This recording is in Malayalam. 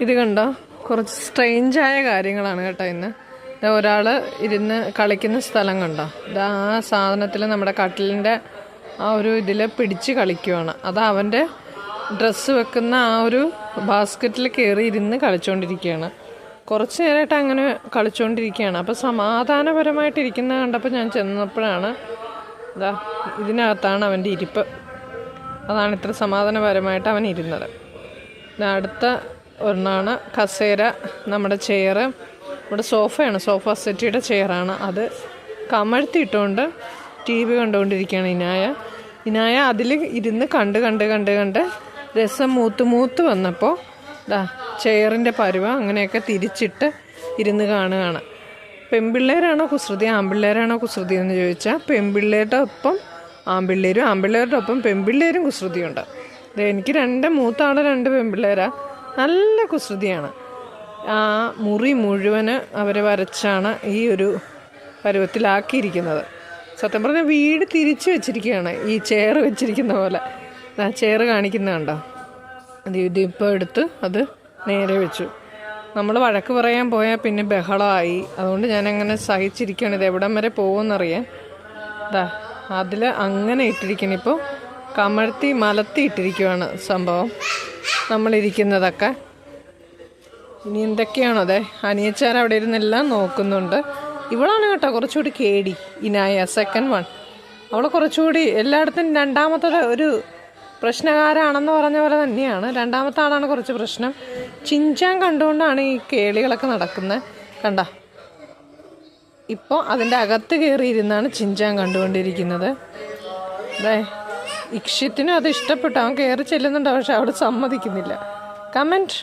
ഇത് കണ്ടോ, കുറച്ച് സ്ട്രെയിഞ്ചായ കാര്യങ്ങളാണ് കേട്ടോ ഇന്ന്. ഒരാൾ ഇരുന്ന് കളിക്കുന്ന സ്ഥലം കണ്ടോ, ഇതാ ആ സാധനത്തിൽ നമ്മുടെ കട്ടിലിൻ്റെ ആ ഒരു ഇതിൽ പിടിച്ച് കളിക്കുവാണ്. അത് അവൻ്റെ ഡ്രസ്സ് വെക്കുന്ന ആ ഒരു ബാസ്ക്കറ്റിൽ കയറി ഇരുന്ന് കളിച്ചുകൊണ്ടിരിക്കുകയാണ്. കുറച്ച് നേരമായിട്ട് അങ്ങനെ കളിച്ചുകൊണ്ടിരിക്കുകയാണ്. അപ്പോൾ സമാധാനപരമായിട്ടിരിക്കുന്നത് കണ്ടപ്പോൾ ഞാൻ ചെന്നപ്പോഴാണ് ഇതാ ഇതിനകത്താണ് അവൻ്റെ ഇരിപ്പ്. അതാണ് ഇത്ര സമാധാനപരമായിട്ട് അവൻ ഇരുന്നത്. അടുത്ത ഒരെണ്ണമാണ് കസേര, നമ്മുടെ ചെയർ. ഇവിടെ സോഫയാണ്, സോഫ സെറ്റിയുടെ ചെയറാണ്. അത് കമഴ്ത്തിയിട്ടുകൊണ്ട് TV കണ്ടുകൊണ്ടിരിക്കുകയാണ് ഇനായ അതിൽ ഇരുന്ന് കണ്ട് രസം മൂത്ത് വന്നപ്പോൾ ചെയറിൻ്റെ പരുവ അങ്ങനെയൊക്കെ തിരിച്ചിട്ട് ഇരുന്ന് കാണുകയാണ്. പെൺപിള്ളേരാണോ കുസൃതി ആൺപിള്ളേരാണോ കുസൃതി എന്ന് ചോദിച്ചാൽ പെൺപിള്ളേരുടെ ഒപ്പം ആൺപിള്ളേരും, ആൺപിള്ളേരുടെ ഒപ്പം പെൺപിള്ളേരും കുസൃതിയുണ്ട്. എനിക്ക് മൂത്ത ആൾ 2 പെൺപിള്ളേരാണ്. നല്ല കുസൃതിയാണ്. ആ മുറി മുഴുവന് അവർ വരച്ചാണ് ഈ ഒരു പരുവത്തിലാക്കിയിരിക്കുന്നത്. സത്യം പറഞ്ഞാൽ വീട് തിരിച്ച് വെച്ചിരിക്കുകയാണ്, ഈ ചെയർ വെച്ചിരിക്കുന്ന പോലെ. ചെയർ കാണിക്കുന്നുണ്ടോ, ഇതിപ്പോൾ എടുത്ത് അത് നേരെ വെച്ചു. നമ്മൾ വഴക്ക് പറയാൻ പോയാൽ പിന്നെ ബഹളമായി. അതുകൊണ്ട് ഞാനങ്ങനെ സഹിച്ചിരിക്കുകയാണ്. ഇത് എവിടം വരെ പോകുമെന്നറിയാൻ. അതിൽ അങ്ങനെ ഇട്ടിരിക്കണം. ഇപ്പോൾ കമഴ്ത്തി മലത്തി ഇട്ടിരിക്കുവാണ് സംഭവം നമ്മളിരിക്കുന്നതൊക്കെ. ഇനി എന്തൊക്കെയാണോ അതെ അനിയച്ചാർ അവിടെ ഇരുന്നെല്ലാം നോക്കുന്നുണ്ട്. ഇവളാണ് കേട്ടോ കുറച്ചുകൂടി കേടി, ഇനായ സെക്കൻഡ് വൺ. അവൾ കുറച്ചുകൂടി എല്ലായിടത്തും രണ്ടാമത്തെ ഒരു പ്രശ്നകാരാണെന്ന് പറഞ്ഞ പോലെ തന്നെയാണ്. രണ്ടാമത്തെ ആളാണ് കുറച്ച് പ്രശ്നം. ചിഞ്ചാൻ കണ്ടുകൊണ്ടാണ് ഈ കേളികളൊക്കെ നടക്കുന്നത് കണ്ട. ഇപ്പോൾ അതിൻ്റെ അകത്ത് കയറിയിരുന്നാണ് ചിഞ്ചാൻ കണ്ടുകൊണ്ടിരിക്കുന്നത്. അതെ ഇക്ഷിത്തിനും അത് ഇഷ്ടപ്പെട്ടു. അവൻ കയറി ചെല്ലുന്നുണ്ട്, പക്ഷെ അവിടെ സമ്മതിക്കുന്നില്ല. കമൻറ്റ്.